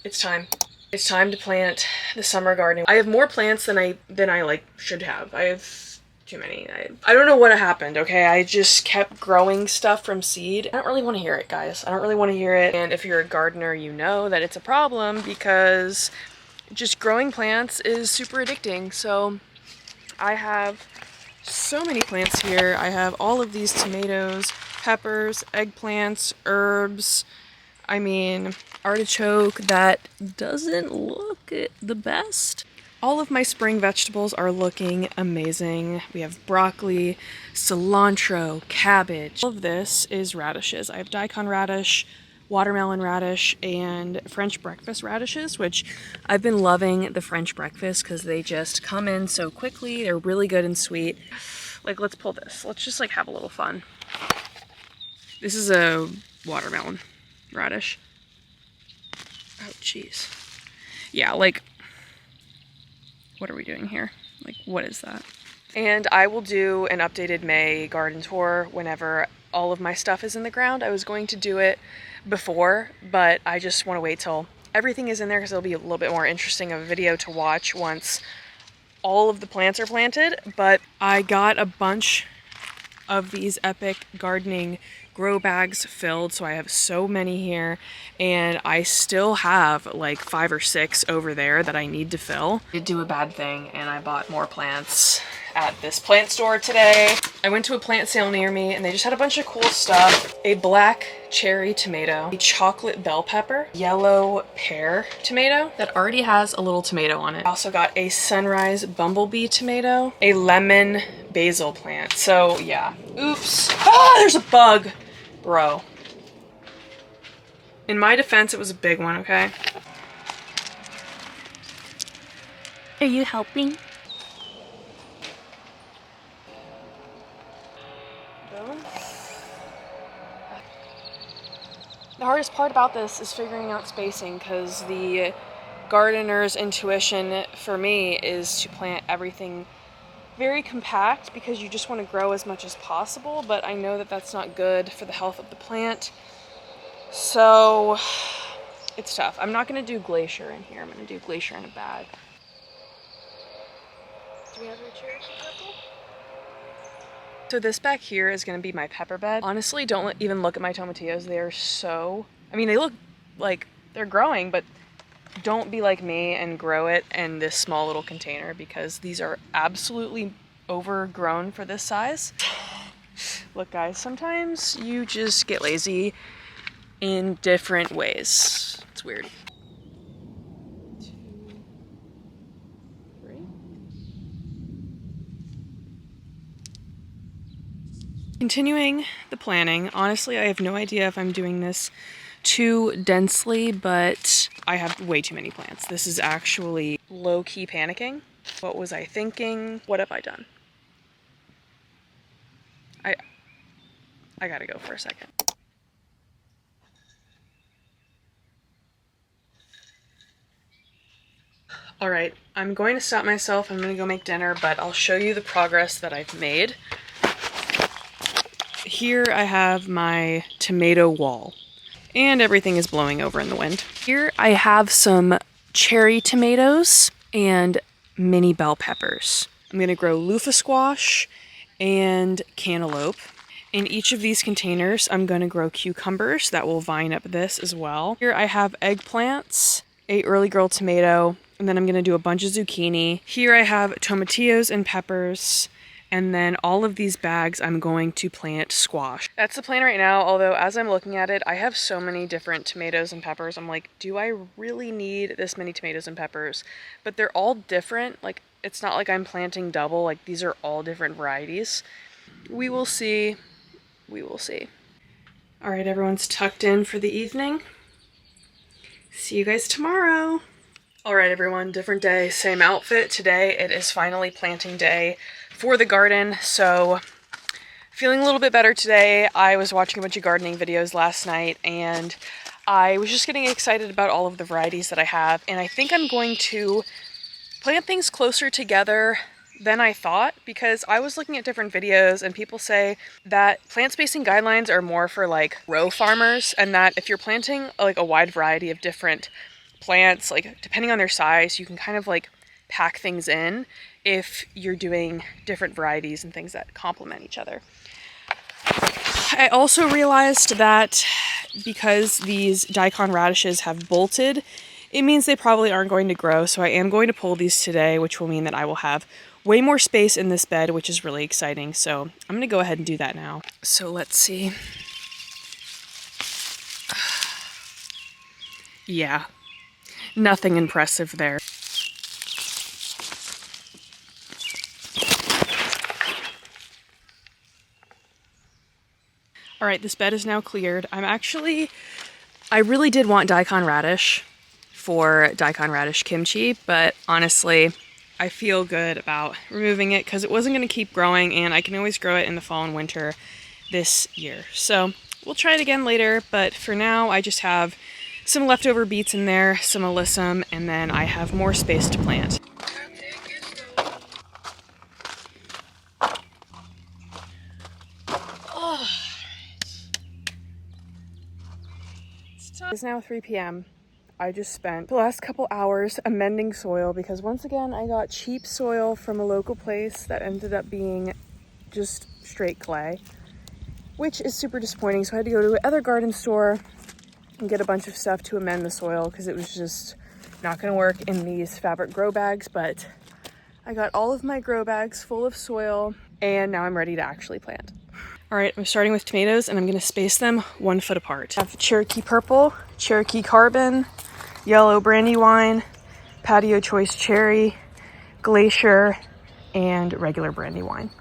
It's time. It's time to plant the summer garden. I have more plants than I like should have. I have too many. I don't know what happened, okay? I just kept growing stuff from seed. I don't really want to hear it, guys. I don't really want to hear it. And if you're a gardener, you know that it's a problem because just growing plants is super addicting. So I have so many plants here. I have all of these tomatoes, peppers, eggplants, herbs. I mean, artichoke that doesn't look the best. All of my spring vegetables are looking amazing. We have broccoli, cilantro, cabbage. All of this is radishes. I have daikon radish, watermelon radish, and French breakfast radishes, which I've been loving the French breakfast because they just come in so quickly. They're really good and sweet. Like, let's pull this. Let's just like have a little fun. This is a watermelon radish. Oh, jeez. Yeah, like, what are we doing here? Like, what is that? And I will do an updated May garden tour whenever all of my stuff is in the ground. I was going to do it before, but I just want to wait till everything is in there because it'll be a little bit more interesting of a video to watch once all of the plants are planted. But I got a bunch of these epic gardening grow bags filled, so I have so many here, and I still have like 5 or 6 over there that I need to fill. I did do a bad thing and I bought more plants at this plant store today. I went to a plant sale near me and they just had a bunch of cool stuff. A black cherry tomato, a chocolate bell pepper, yellow pear tomato that already has a little tomato on it. I also got a sunrise bumblebee tomato, a lemon basil plant. So yeah, oops. Ah, there's a bug, bro. In my defense, it was a big one, okay? Are you helping? The hardest part about this is figuring out spacing because the gardener's intuition for me is to plant everything very compact because you just want to grow as much as possible, but I know that that's not good for the health of the plant. So it's tough. I'm not going to do glacier in here. I'm going to do glacier in a bag. Do we have a cherry purple? So this back here is going to be my pepper bed. Honestly, don't even look at my tomatillos. They are so, I mean, they look like they're growing, but don't be like me and grow it in this small little container because these are absolutely overgrown for this size. Look guys, sometimes you just get lazy in different ways. It's weird. 2, 3. Continuing the planning, honestly, I have no idea if I'm doing this too densely, but I have way too many plants. This is actually low-key panicking. What was I thinking? What have I done? I gotta go for a second. All right, I'm going to stop myself. I'm gonna go make dinner, but I'll show you the progress that I've made. Here I have my tomato wall. And everything is blowing over in the wind. Here I have some cherry tomatoes and mini bell peppers. I'm going to grow loofah squash and cantaloupe. In each of these containers, I'm going to grow cucumbers that will vine up this as well. Here I have eggplants, a early girl tomato, and then I'm going to do a bunch of zucchini. Here I have tomatillos and peppers. And then all of these bags, I'm going to plant squash. That's the plan right now, although as I'm looking at it, I have so many different tomatoes and peppers. I'm like, do I really need this many tomatoes and peppers? But they're all different. Like, it's not like I'm planting double. Like, these are all different varieties. We will see. We will see. All right, everyone's tucked in for the evening. See you guys tomorrow. All right, everyone, different day, same outfit. Today, it is finally planting day for the garden, so feeling a little bit better today. I was watching a bunch of gardening videos last night and I was just getting excited about all of the varieties that I have, and I think I'm going to plant things closer together than I thought because I was looking at different videos and people say that plant spacing guidelines are more for like row farmers and that if you're planting like a wide variety of different plants, like depending on their size, you can kind of like pack things in if you're doing different varieties and things that complement each other. I also realized that because these daikon radishes have bolted, it means they probably aren't going to grow, so I am going to pull these today, which will mean that I will have way more space in this bed, which is really exciting. So I'm going to go ahead and do that now. So let's see. Yeah, nothing impressive there. All right, this bed is now cleared. I really did want daikon radish for daikon radish kimchi, but honestly, I feel good about removing it because it wasn't going to keep growing, and I can always grow it in the fall and winter this year. So we'll try it again later, but for now I just have some leftover beets in there, some alyssum, and then I have more space to plant. It's now 3 p.m. I just spent the last couple hours amending soil because once again I got cheap soil from a local place that ended up being just straight clay, which is super disappointing. So I had to go to another garden store and get a bunch of stuff to amend the soil because it was just not going to work in these fabric grow bags. But I got all of my grow bags full of soil and now I'm ready to actually plant. All right, I'm starting with tomatoes and I'm gonna space them 1 foot apart. I have Cherokee Purple, Cherokee Carbon, Yellow Brandywine, Patio Choice Cherry, Glacier, and regular Brandywine.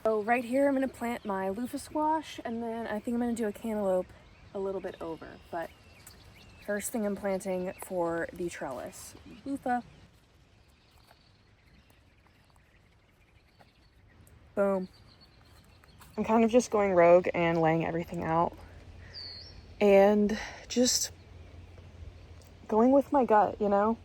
So right here I'm gonna plant my loofah squash and then I think I'm gonna do a cantaloupe a little bit over. But first thing I'm planting for the trellis, loofah. Boom. I'm kind of just going rogue and laying everything out and just going with my gut, you know?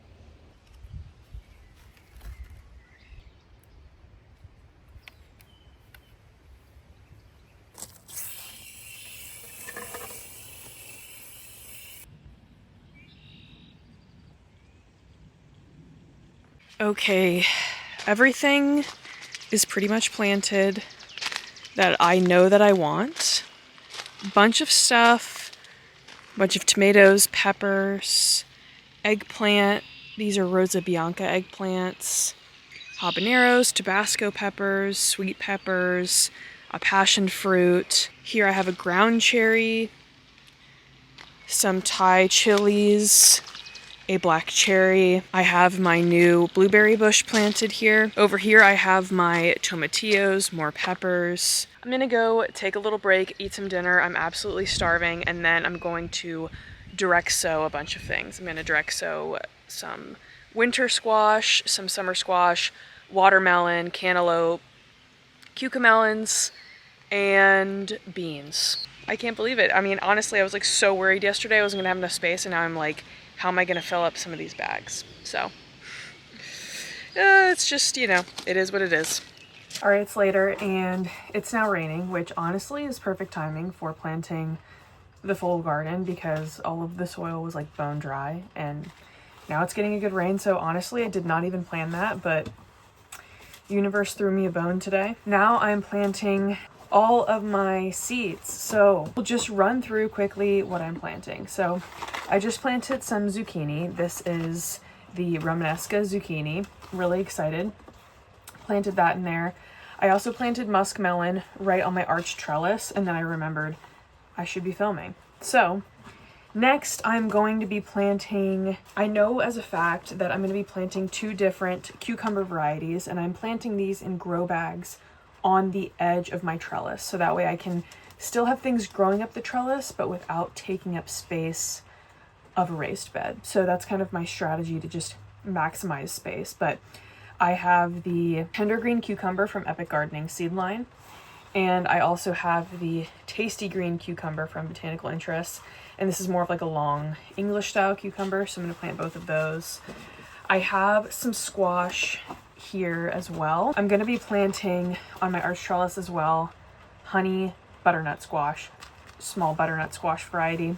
Okay, everything is pretty much planted that I know that I want. Bunch of stuff, bunch of tomatoes, peppers, eggplant. These are Rosa Bianca eggplants, habaneros, Tabasco peppers, sweet peppers, a passion fruit. Here I have a ground cherry, some Thai chilies, a black cherry. I have my new blueberry bush planted here. Over here I have my tomatillos, more peppers. I'm gonna go take a little break, eat some dinner. I'm absolutely starving, and then I'm going to direct sow a bunch of things. I'm gonna direct sow some winter squash, some summer squash, watermelon, cantaloupe, cucamelons, and beans. I can't believe it. I mean, honestly, I was like so worried yesterday I wasn't gonna have enough space, and now I'm like, how am I gonna fill up some of these bags? So, it's just, you know, it is what it is. All right, it's later and it's now raining, which honestly is perfect timing for planting the full garden because all of the soil was like bone dry and now it's getting a good rain. So honestly, I did not even plan that, but universe threw me a bone today. Now I'm planting all of my seeds. So we'll just run through quickly what I'm planting. So I just planted some zucchini. This is the Romanesca zucchini. Really excited. Planted that in there. I also planted muskmelon right on my arch trellis, and then I remembered I should be filming. So next I'm going to be planting, I know as a fact that I'm going to be planting 2 different cucumber varieties, and I'm planting these in grow bags on the edge of my trellis. So that way I can still have things growing up the trellis, but without taking up space of a raised bed. So that's kind of my strategy to just maximize space. But I have the tender green cucumber from Epic Gardening seed line, and I also have the tasty green cucumber from Botanical Interests, and this is more of like a long English style cucumber, so I'm going to plant both of those. I have some squash here as well. I'm going to be planting on my arch trellis as well honey butternut squash, small butternut squash variety,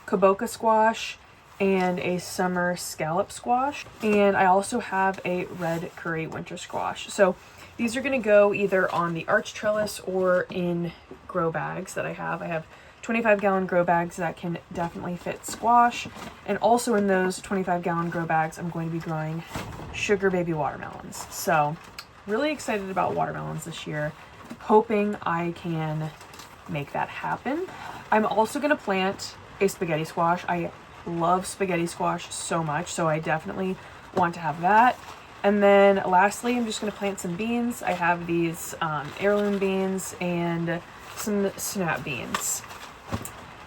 kaboka squash, and a summer scallop squash. And I also have a red curry winter squash. So these are going to go either on the arch trellis or in grow bags that I have. I have 25-gallon grow bags that can definitely fit squash. And also in those 25-gallon grow bags, I'm going to be growing sugar baby watermelons. So really excited about watermelons this year. Hoping I can make that happen. I'm also going to plant a spaghetti squash. I love spaghetti squash so much, so I definitely want to have that. And then lastly, I'm just going to plant some beans. I have these heirloom beans and some snap beans.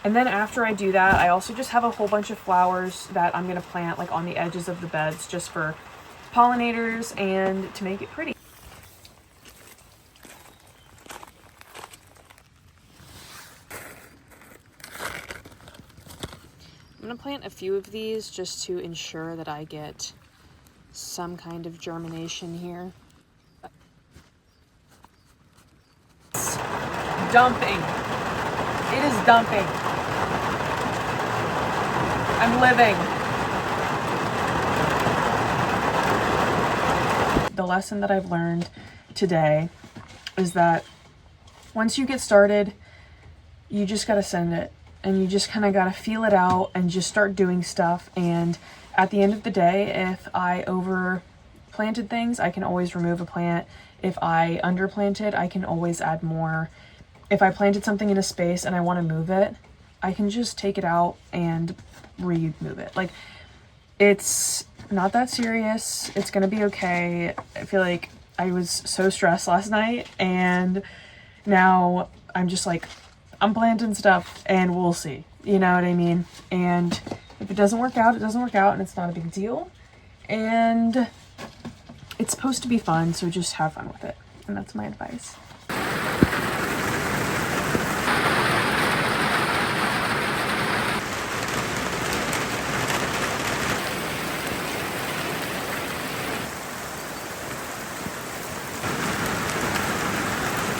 And then after I do that, I also just have a whole bunch of flowers that I'm going to plant like on the edges of the beds just for pollinators and to make it pretty. I'm going to plant a few of these just to ensure that I get some kind of germination here. It's dumping. It is dumping. I'm living. The lesson that I've learned today is that once you get started, you just got to send it. And you just kind of got to feel it out and just start doing stuff. And at the end of the day, if I over planted things, I can always remove a plant. If I underplanted, I can always add more. If I planted something in a space and I want to move it, I can just take it out and remove it. Like, it's not that serious. It's going to be okay. I feel like I was so stressed last night, and now I'm just like, I'm planting stuff and we'll see, you know what I mean? And if it doesn't work out, it doesn't work out, and it's not a big deal. And it's supposed to be fun, so just have fun with it. And that's my advice.